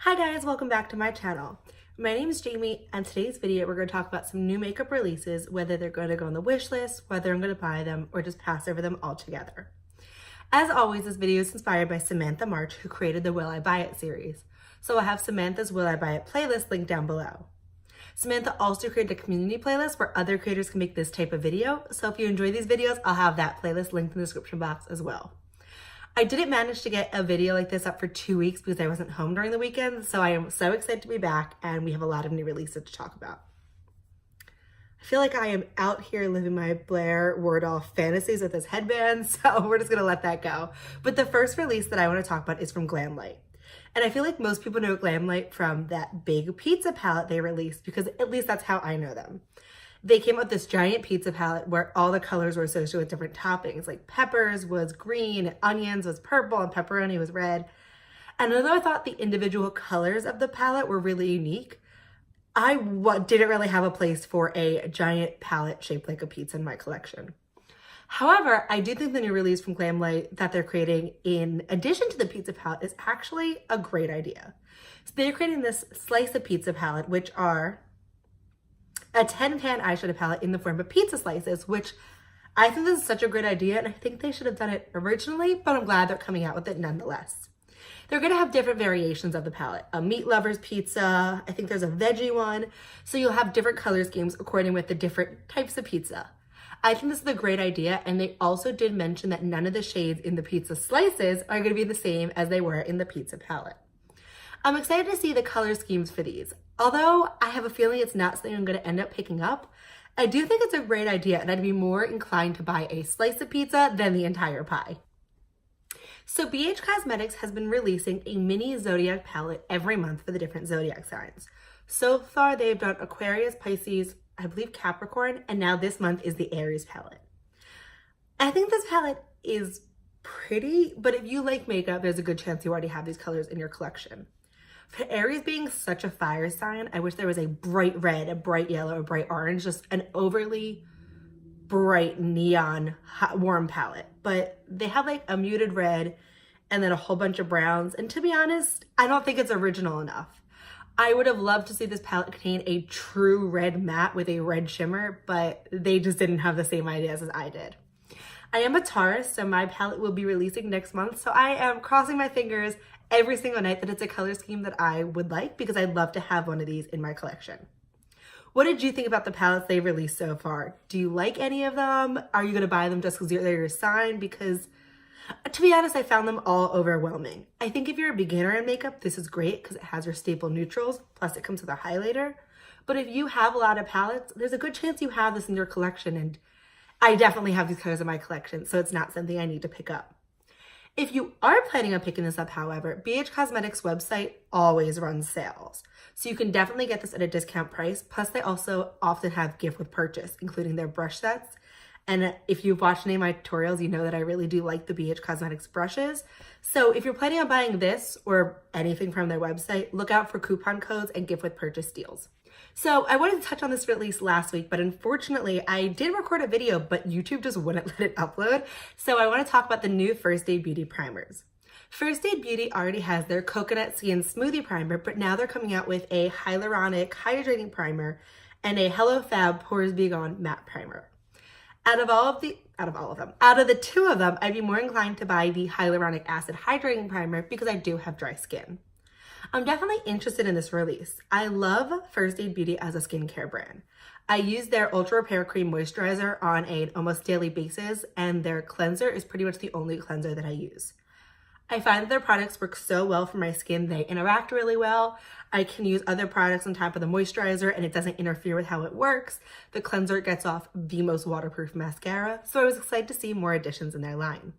Hi guys, welcome back to my channel. My name is Jamie, and today's video we're going to talk about some new makeup releases, whether they're going to go on the wish list, whether I'm going to buy them, or just pass over them altogether. As always, this video is inspired by Samantha March, who created the Will I Buy It series. So I'll have Samantha's Will I Buy It playlist linked down below. Samantha also created a community playlist where other creators can make this type of video, so if you enjoy these videos, I'll have that playlist linked in the description box as well. I didn't manage to get a video like this up for 2 weeks because I wasn't home during the weekend, so I am so excited to be back and we have a lot of new releases to talk about. I feel like I am out here living my Blair Wardolph fantasies with this headband, so we're just gonna let that go. But the first release that I want to talk about is from Glamlite. And I feel like most people know Glamlite from that big pizza palette they released, because at least that's how I know them. They came up with this giant pizza palette where all the colors were associated with different toppings, like peppers was green, onions was purple, and pepperoni was red. And although I thought the individual colors of the palette were really unique, I didn't really have a place for a giant palette shaped like a pizza in my collection. However, I do think the new release from Glamlite that they're creating in addition to the pizza palette is actually a great idea. So they're creating this slice of pizza palette, which are a 10-pan eyeshadow palette in the form of pizza slices, which I think this is such a great idea, and I think they should have done it originally, but I'm glad they're coming out with it nonetheless. They're going to have different variations of the palette. A meat lover's pizza, I think there's a veggie one, so you'll have different color schemes according with the different types of pizza. I think this is a great idea, and they also did mention that none of the shades in the pizza slices are going to be the same as they were in the pizza palette. I'm excited to see the color schemes for these. Although I have a feeling it's not something I'm going to end up picking up, I do think it's a great idea, and I'd be more inclined to buy a slice of pizza than the entire pie. So BH Cosmetics has been releasing a mini zodiac palette every month for the different zodiac signs. So far they've done Aquarius, Pisces, I believe Capricorn, and now this month is the Aries palette. I think this palette is pretty, but if you like makeup, there's a good chance you already have these colors in your collection. For Aries being such a fire sign, I wish there was a bright red, a bright yellow, a bright orange, just an overly bright neon hot, warm palette. But they have like a muted red and then a whole bunch of browns. And to be honest, I don't think it's original enough. I would have loved to see this palette contain a true red matte with a red shimmer, but they just didn't have the same ideas as I did. I am a Taurus, so my palette will be releasing next month, so I am crossing my fingers every single night that it's a color scheme that I would like, because I'd love to have one of these in my collection. What did you think about the palettes they've released so far? Do you like any of them? Are you going to buy them just because they're your sign? Because to be honest, I found them all overwhelming. I think if you're a beginner in makeup, this is great because it has your staple neutrals, plus it comes with a highlighter. But if you have a lot of palettes, there's a good chance you have this in your collection, and I definitely have these colors in my collection, so it's not something I need to pick up. If you are planning on picking this up, however, BH Cosmetics website always runs sales. So you can definitely get this at a discount price. Plus they also often have gift with purchase, including their brush sets. And if you've watched any of my tutorials, you know that I really do like the BH Cosmetics brushes. So if you're planning on buying this or anything from their website, look out for coupon codes and gift with purchase deals. So I wanted to touch on this release last week, but unfortunately I did record a video, but YouTube just wouldn't let it upload. So I want to talk about the new First Aid Beauty primers. First Aid Beauty already has their Coconut Skin Smoothie Primer, but now they're coming out with a hyaluronic hydrating primer and a Hello Fab Pores Be Gone matte primer. Out of the two of them, I'd be more inclined to buy the hyaluronic acid hydrating primer because I do have dry skin. I'm definitely interested in this release. I love First Aid Beauty as a skincare brand. I use their Ultra Repair Cream Moisturizer on an almost daily basis, and their cleanser is pretty much the only cleanser that I use. I find that their products work so well for my skin. They interact really well. I can use other products on top of the moisturizer and it doesn't interfere with how it works. The cleanser gets off the most waterproof mascara, so I was excited to see more additions in their line.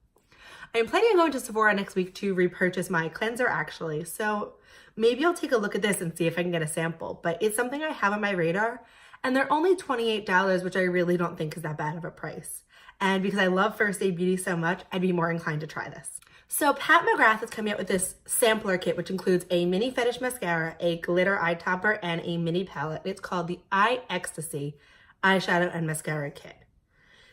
I'm planning on going to Sephora next week to repurchase my cleanser actually, so maybe I'll take a look at this and see if I can get a sample, but it's something I have on my radar, and they're only $28, which I really don't think is that bad of a price. And because I love First Aid Beauty so much, I'd be more inclined to try this. So Pat McGrath is coming out with this sampler kit, which includes a mini fetish mascara, a glitter eye topper, and a mini palette. It's called the Eye Ecstasy Eyeshadow and Mascara Kit.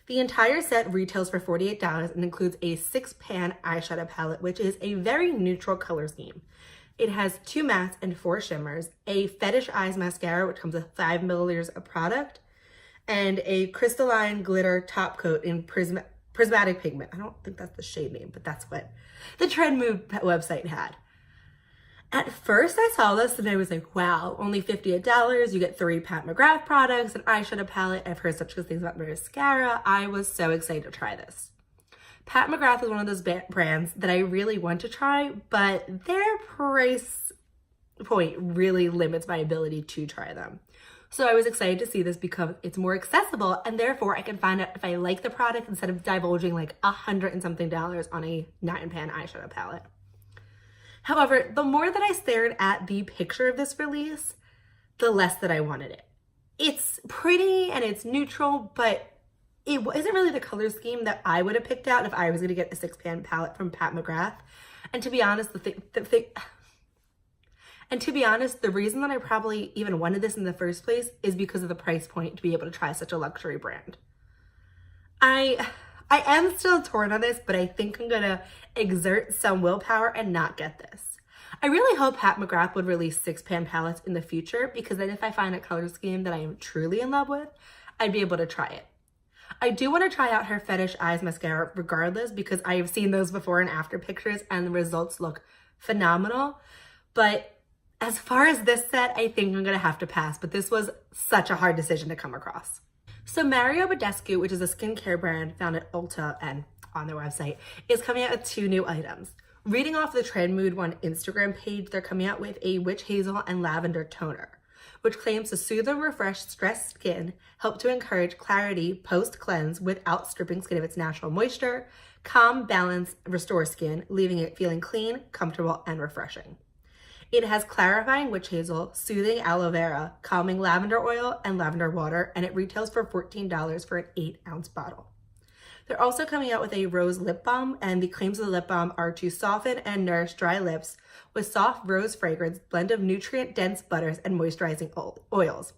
The entire set retails for $48 and includes a 6-pan eyeshadow palette, which is a very neutral color scheme. It has 2 mattes and 4 shimmers, a Fetish Eyes mascara, which comes with 5 milliliters of product, and a crystalline glitter top coat in prismatic pigment. I don't think that's the shade name, but that's what the Trend Mood website had. At first I saw this and I was like, wow, only $58. You get 3 Pat McGrath products, an eyeshadow palette. I've heard such good things about mascara. I was so excited to try this. Pat McGrath is one of those brands that I really want to try, but their price point really limits my ability to try them. So I was excited to see this because it's more accessible, and therefore I can find out if I like the product instead of divulging like $100 and something on a 9-pan eyeshadow palette. However, the more that I stared at the picture of this release, the less that I wanted it. It's pretty and it's neutral, but it isn't really the color scheme that I would have picked out if I was going to get a 6-pan palette from Pat McGrath. And to be honest, the reason that I probably even wanted this in the first place is because of the price point to be able to try such a luxury brand. I am still torn on this, but I think I'm gonna exert some willpower and not get this. I really hope Pat McGrath would release 6-pan palettes in the future, because then if I find a color scheme that I am truly in love with, I'd be able to try it. I do want to try out her Fetish Eyes mascara regardless, because I have seen those before and after pictures and the results look phenomenal. But as far as this set, I think I'm going to have to pass, but this was such a hard decision to come across. So Mario Badescu, which is a skincare brand found at Ulta and on their website, is coming out with 2 new items. Reading off the Trend Mood One Instagram page, they're coming out with a witch hazel and lavender toner, which claims to soothe and refresh stressed skin, help to encourage clarity post-cleanse without stripping skin of its natural moisture, calm, balance, restore skin, leaving it feeling clean, comfortable, and refreshing. It has clarifying witch hazel, soothing aloe vera, calming lavender oil, and lavender water, and it retails for $14 for an 8-ounce bottle. They're also coming out with a rose lip balm, and the claims of the lip balm are to soften and nourish dry lips with soft rose fragrance, blend of nutrient-dense butters and moisturizing oils.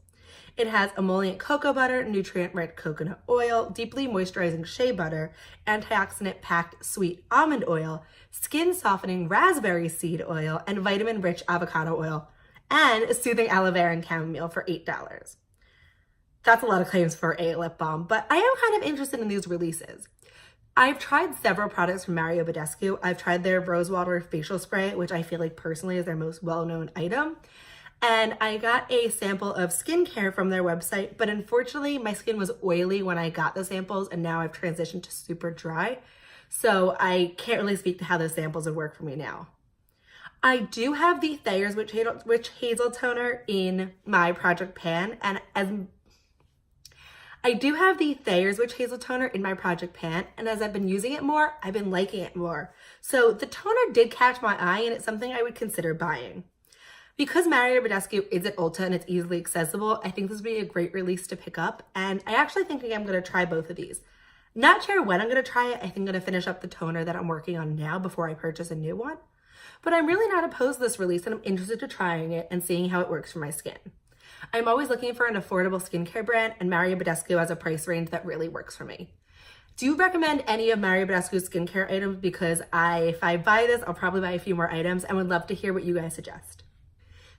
It has emollient cocoa butter, nutrient-rich coconut oil, deeply moisturizing shea butter, antioxidant-packed sweet almond oil, skin-softening raspberry seed oil, and vitamin-rich avocado oil, and soothing aloe vera and chamomile for $8. That's a lot of claims for a lip balm, but I am kind of interested in these releases. I've tried several products from Mario Badescu. I've tried their rose water facial spray, which I feel like personally is their most well-known item. And I got a sample of skincare from their website, but unfortunately my skin was oily when I got the samples, and now I've transitioned to super dry. So I can't really speak to how those samples would work for me now. I do have the Thayer's Witch Hazel Toner in my project pan, and as I've been using it more, I've been liking it more. So the toner did catch my eye, and it's something I would consider buying. Because Mario Badescu is at Ulta and it's easily accessible, I think this would be a great release to pick up, and I actually think I'm going to try both of these. Not sure when I'm going to try it. I think I'm going to finish up the toner that I'm working on now before I purchase a new one. But I'm really not opposed to this release, and I'm interested to trying it and seeing how it works for my skin. I'm always looking for an affordable skincare brand, and Mario Badescu has a price range that really works for me. Do you recommend any of Mario Badescu's skincare items? Because if I buy this, I'll probably buy a few more items, and would love to hear what you guys suggest.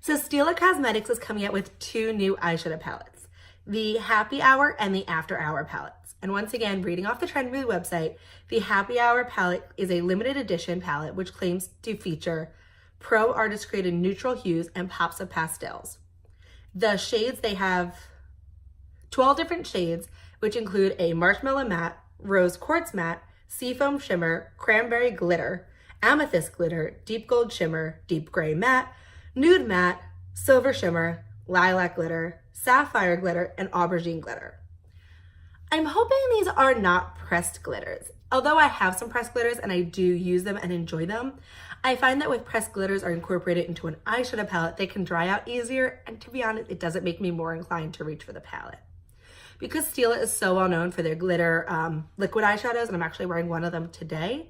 So Stila Cosmetics is coming out with 2 new eyeshadow palettes, the Happy Hour and the After Hour palettes. And once again, reading off the Trend Mood website, the Happy Hour palette is a limited edition palette which claims to feature pro artist created neutral hues and pops of pastels. The shades, they have 12 different shades, which include a marshmallow matte, rose quartz matte, seafoam shimmer, cranberry glitter, amethyst glitter, deep gold shimmer, deep gray matte, nude matte, silver shimmer, lilac glitter, sapphire glitter, and aubergine glitter. I'm hoping these are not pressed glitters. Although I have some pressed glitters and I do use them and enjoy them, I find that with pressed glitters are incorporated into an eyeshadow palette, they can dry out easier, and to be honest, it doesn't make me more inclined to reach for the palette. Because Stila is so well known for their glitter liquid eyeshadows, and I'm actually wearing one of them today,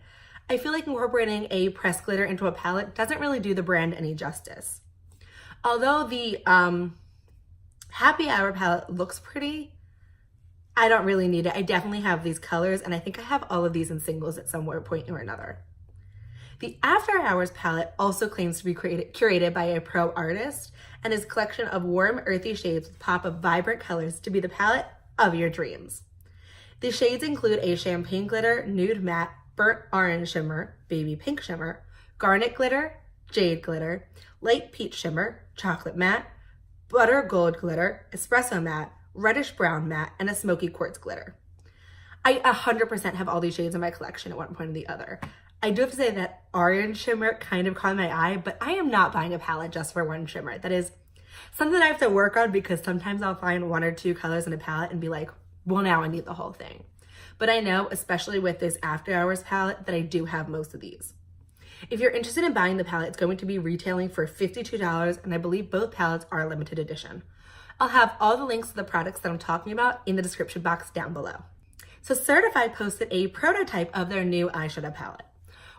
I feel like incorporating a pressed glitter into a palette doesn't really do the brand any justice. Although the Happy Hour palette looks pretty, I don't really need it. I definitely have these colors, and I think I have all of these in singles at some point or another. The After Hours palette also claims to be curated by a pro artist and is a collection of warm, earthy shades with pop of vibrant colors to be the palette of your dreams. The shades include a champagne glitter, nude matte, burnt orange shimmer, baby pink shimmer, garnet glitter, jade glitter, light peach shimmer, chocolate matte, butter gold glitter, espresso matte, reddish brown matte, and a smoky quartz glitter. I 100% have all these shades in my collection at one point or the other. I do have to say that orange shimmer kind of caught my eye, but I am not buying a palette just for one shimmer. That is something I have to work on because sometimes I'll find one or two colors in a palette and be like, well, now I need the whole thing. But I know, especially with this After Hours palette, that I do have most of these. If you're interested in buying the palette, it's going to be retailing for $52, and I believe both palettes are limited edition. I'll have all the links to the products that I'm talking about in the description box down below. So Certify posted a prototype of their new eyeshadow palette.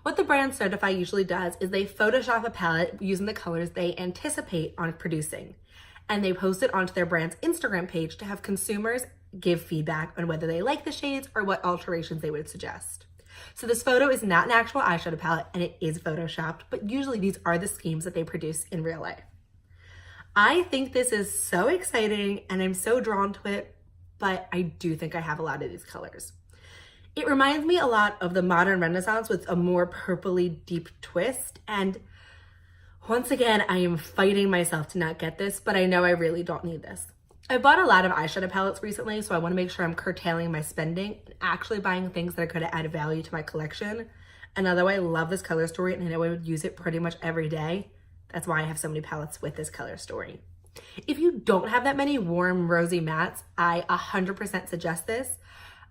What the brand Certify usually does is they Photoshop a palette using the colors they anticipate on producing, and they post it onto their brand's Instagram page to have consumers give feedback on whether they like the shades or what alterations they would suggest. So this photo is not an actual eyeshadow palette and it is Photoshopped, but usually these are the schemes that they produce in real life. I think this is so exciting and I'm so drawn to it, but I do think I have a lot of these colors. It reminds me a lot of the Modern Renaissance with a more purpley deep twist. And once again, I am fighting myself to not get this, but I know I really don't need this. I bought a lot of eyeshadow palettes recently, so I want to make sure I'm curtailing my spending and actually buying things that are going to add value to my collection. And although I love this color story and I know I would use it pretty much every day, that's why I have so many palettes with this color story. If you don't have that many warm rosy mattes, I 100% suggest this.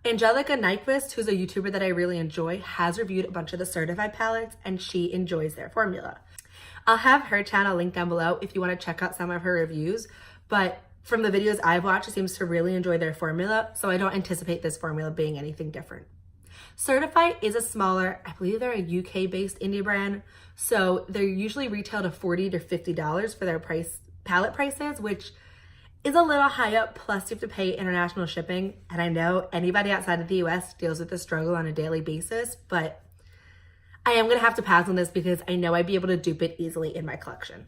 Angelica Nyquist, who's a YouTuber that I really enjoy, has reviewed a bunch of the Certified palettes and she enjoys their formula. I'll have her channel linked down below if you want to check out some of her reviews, but from the videos I've watched, she seems to really enjoy their formula, so I don't anticipate this formula being anything different. Certified is a smaller, I believe they're a UK-based indie brand, so they're usually retailed at $40 to $50 for their palette prices, which is a little high up, plus you have to pay international shipping. And I know anybody outside of the US deals with this struggle on a daily basis, but I am gonna have to pass on this because I know I'd be able to dupe it easily in my collection.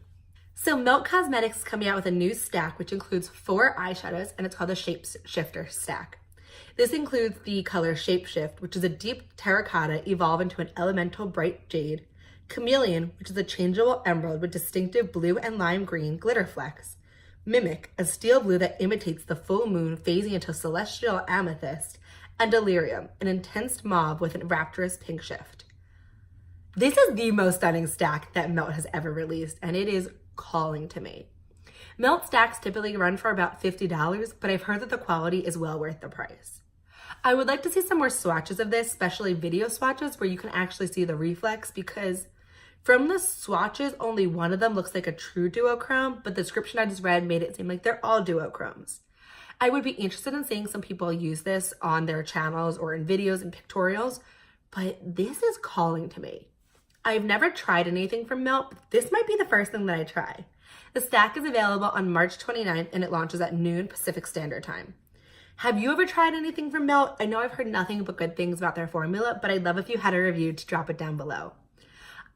So Melt Cosmetics is coming out with a new stack, which includes 4 eyeshadows, and it's called the Shapeshifter stack. This includes the color Shapeshift, which is a deep terracotta evolve into an elemental bright jade, Chameleon, which is a changeable emerald with distinctive blue and lime green glitter flecks, Mimic, a steel blue that imitates the full moon phasing into celestial amethyst, and Delirium, an intense mauve with a rapturous pink shift. This is the most stunning stack that Melt has ever released, and it is calling to me. Melt stacks typically run for about $50, but I've heard that the quality is well worth the price. I would like to see some more swatches of this, especially video swatches where you can actually see the reflex, because from the swatches, only one of them looks like a true duochrome, but the description I just read made it seem like they're all duochromes. I would be interested in seeing some people use this on their channels or in videos and pictorials, but this is calling to me. I've never tried anything from Melt, but this might be the first thing that I try. The stack is available on March 29th and it launches at noon Pacific Standard Time. Have you ever tried anything from Melt? I know I've heard nothing but good things about their formula, but I'd love if you had a review to drop it down below.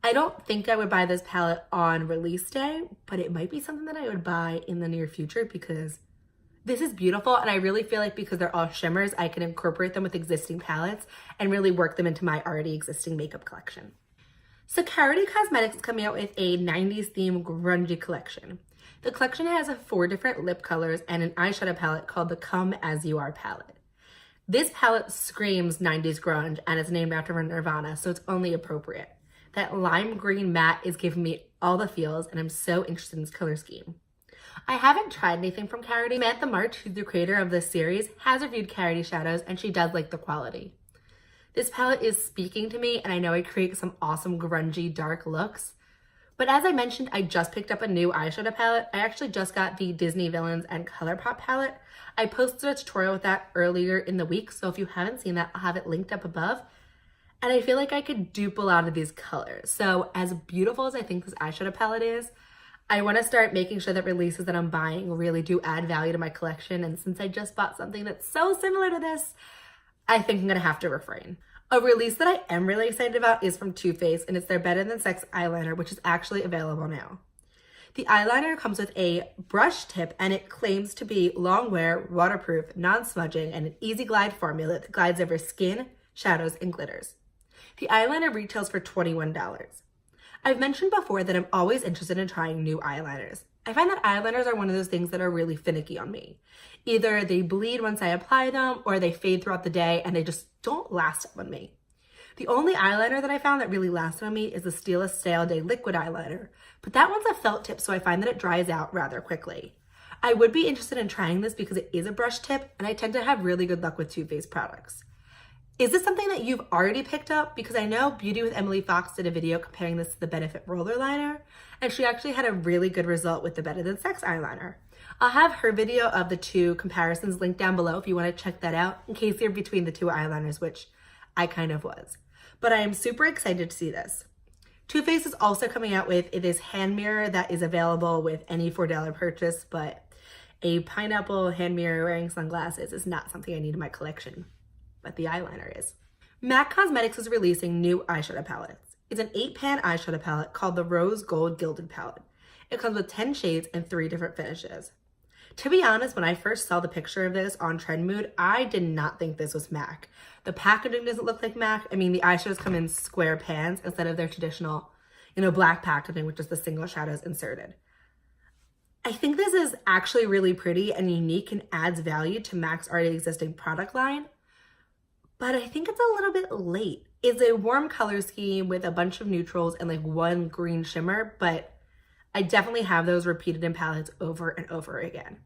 I don't think I would buy this palette on release day, but it might be something that I would buy in the near future because this is beautiful, and I really feel like because they're all shimmers, I can incorporate them with existing palettes and really work them into my already existing makeup collection. So Carity Cosmetics is coming out with a 90s theme grungy collection. The collection has 4 different lip colors and an eyeshadow palette called the Come As You Are palette. This palette screams 90s grunge and it's named after Nirvana, so it's only appropriate. That lime green matte is giving me all the feels and I'm so interested in this color scheme. I haven't tried anything from Carity. Samantha March, who's the creator of this series, has reviewed Carity shadows and she does like the quality. This palette is speaking to me and I know I create some awesome grungy dark looks. But as I mentioned, I just picked up a new eyeshadow palette. I actually just got the Disney Villains and ColourPop palette. I posted a tutorial with that earlier in the week, so if you haven't seen that, I'll have it linked up above. And I feel like I could dupe a lot of these colors. So as beautiful as I think this eyeshadow palette is, I want to start making sure that releases that I'm buying really do add value to my collection. And since I just bought something that's so similar to this, I think I'm going to have to refrain. A release that I am really excited about is from Too Faced, and it's their Better Than Sex eyeliner, which is actually available now. The eyeliner comes with a brush tip, and it claims to be long wear, waterproof, non-smudging, and an easy glide formula that glides over skin, shadows, and glitters. The eyeliner retails for $21. I've mentioned before that I'm always interested in trying new eyeliners. I find that eyeliners are one of those things that are really finicky on me. Either they bleed once I apply them, or they fade throughout the day and they just don't last on me. The only eyeliner that I found that really lasted on me is the Stila Stale Day liquid eyeliner, but that one's a felt tip, so I find that it dries out rather quickly. I would be interested in trying this because it is a brush tip, and I tend to have really good luck with Too Faced products. Is this something that you've already picked up? Because I know Beauty with Emily Fox did a video comparing this to the Benefit Roller Liner, and she actually had a really good result with the Better Than Sex eyeliner. I'll have her video of the two comparisons linked down below if you want to check that out in case you're between the two eyeliners, which I kind of was. But I am super excited to see this. Too Faced is also coming out with this hand mirror that is available with any $4 purchase, but a pineapple hand mirror wearing sunglasses is not something I need in my collection, but the eyeliner is. MAC Cosmetics is releasing new eyeshadow palettes. It's an 8-pan eyeshadow palette called the Rose Gold Gilded Palette. It comes with 10 shades and 3 different finishes. To be honest, when I first saw the picture of this on Trendmood, I did not think this was MAC. The packaging doesn't look like MAC. I mean, the eyeshadows come in square pans instead of their traditional, black packaging with just the single shadows inserted. I think this is actually really pretty and unique and adds value to MAC's already existing product line, but I think it's a little bit late. It's a warm color scheme with a bunch of neutrals and like one green shimmer, but I definitely have those repeated in palettes over and over again.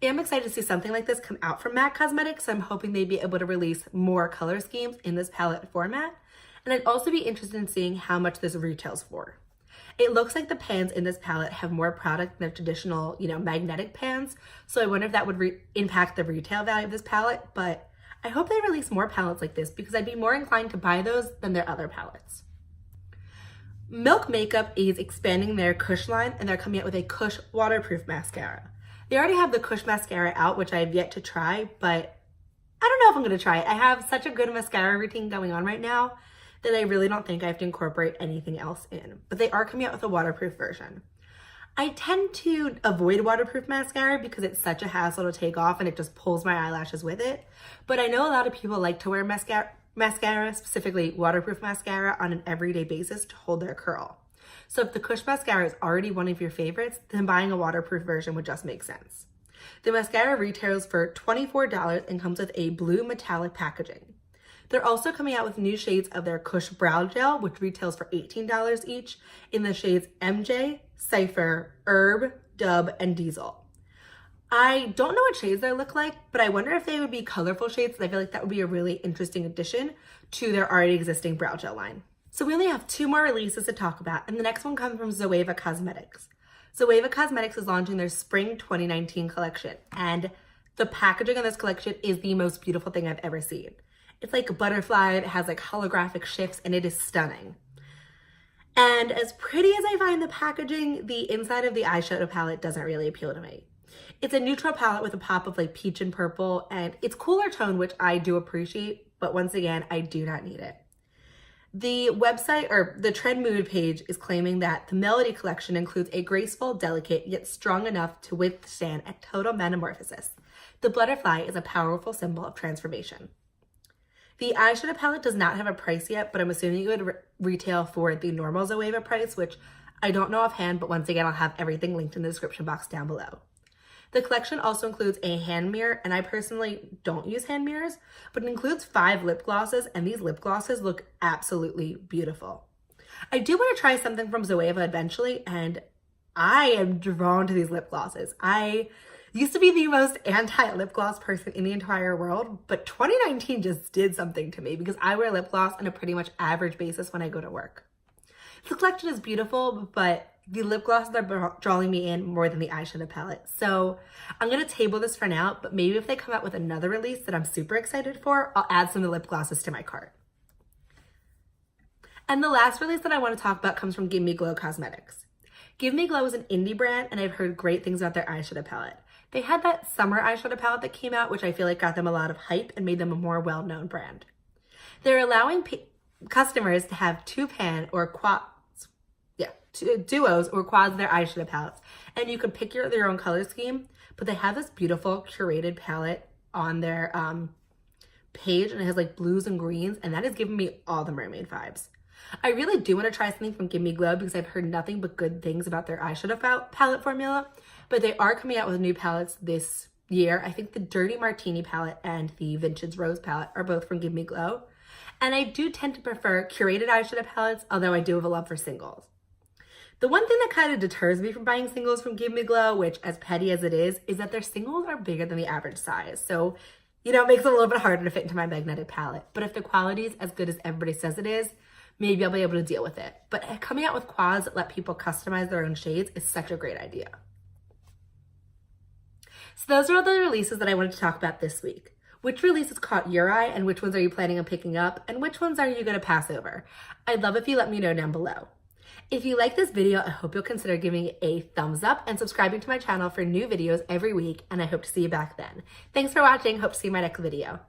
I am excited to see something like this come out from MAC Cosmetics, so I'm hoping they'd be able to release more color schemes in this palette format. And I'd also be interested in seeing how much this retails for. It looks like the pans in this palette have more product than traditional, magnetic pans. So I wonder if that would impact the retail value of this palette, but I hope they release more palettes like this because I'd be more inclined to buy those than their other palettes. Milk Makeup is expanding their Kush line, and they're coming out with a Kush waterproof mascara. They already have the Kush mascara out, which I have yet to try, but I don't know if I'm going to try it. I have such a good mascara routine going on right now that I really don't think I have to incorporate anything else in. But they are coming out with a waterproof version. I tend to avoid waterproof mascara because it's such a hassle to take off and it just pulls my eyelashes with it. But I know a lot of people like to wear mascara, specifically waterproof mascara, on an everyday basis to hold their curl. So if the Kush mascara is already one of your favorites, then buying a waterproof version would just make sense. The mascara retails for $24 and comes with a blue metallic packaging. They're also coming out with new shades of their Kush Brow Gel, which retails for $18 each, in the shades MJ, Cypher, Herb, Dub, and Diesel. I don't know what shades they look like, but I wonder if they would be colorful shades, and I feel like that would be a really interesting addition to their already existing brow gel line. So we only have 2 more releases to talk about, and the next one comes from Zoeva Cosmetics. Zoeva Cosmetics is launching their Spring 2019 collection, and the packaging on this collection is the most beautiful thing I've ever seen. It's like a butterfly, it has like holographic shifts, and it is stunning. And as pretty as I find the packaging, the inside of the eyeshadow palette doesn't really appeal to me. It's a neutral palette with a pop of like peach and purple, and it's cooler tone, which I do appreciate, but once again, I do not need it. The website, or the Trendmood page, is claiming that the Melody collection includes a graceful, delicate, yet strong enough to withstand a total metamorphosis. The butterfly is a powerful symbol of transformation. The eyeshadow palette does not have a price yet, but I'm assuming it would retail for the normal Zoeva price, which I don't know offhand, but once again, I'll have everything linked in the description box down below. The collection also includes a hand mirror, and I personally don't use hand mirrors, but it includes 5 lip glosses, and these lip glosses look absolutely beautiful. I do want to try something from Zoeva eventually, and I am drawn to these lip glosses. I used to be the most anti-lip gloss person in the entire world, but 2019 just did something to me because I wear lip gloss on a pretty much average basis when I go to work. The collection is beautiful, but the lip glosses are drawing me in more than the eyeshadow palette. So I'm going to table this for now, but maybe if they come out with another release that I'm super excited for, I'll add some of the lip glosses to my cart. And the last release that I want to talk about comes from Give Me Glow Cosmetics. Give Me Glow is an indie brand, and I've heard great things about their eyeshadow palette. They had that summer eyeshadow palette that came out, which I feel like got them a lot of hype and made them a more well-known brand. They're allowing customers to have duos or quads of their eyeshadow palettes. And you can pick your own color scheme, but they have this beautiful curated palette on their page, and it has like blues and greens, and that is giving me all the mermaid vibes. I really do want to try something from Gimme Glow because I've heard nothing but good things about their eyeshadow palette formula, but they are coming out with new palettes this year. I think the Dirty Martini palette and the Vintage Rose palette are both from Gimme Glow. And I do tend to prefer curated eyeshadow palettes, although I do have a love for singles. The one thing that kind of deters me from buying singles from Gimme Glow, which as petty as it is that their singles are bigger than the average size. So, it makes it a little bit harder to fit into my magnetic palette. But if the quality is as good as everybody says it is, maybe I'll be able to deal with it. But coming out with quads that let people customize their own shades is such a great idea. So those are all the releases that I wanted to talk about this week. Which releases caught your eye, and which ones are you planning on picking up, and which ones are you going to pass over? I'd love if you let me know down below. If you like this video, I hope you'll consider giving it a thumbs up and subscribing to my channel for new videos every week, and I hope to see you back then. Thanks for watching. Hope to see you in my next video.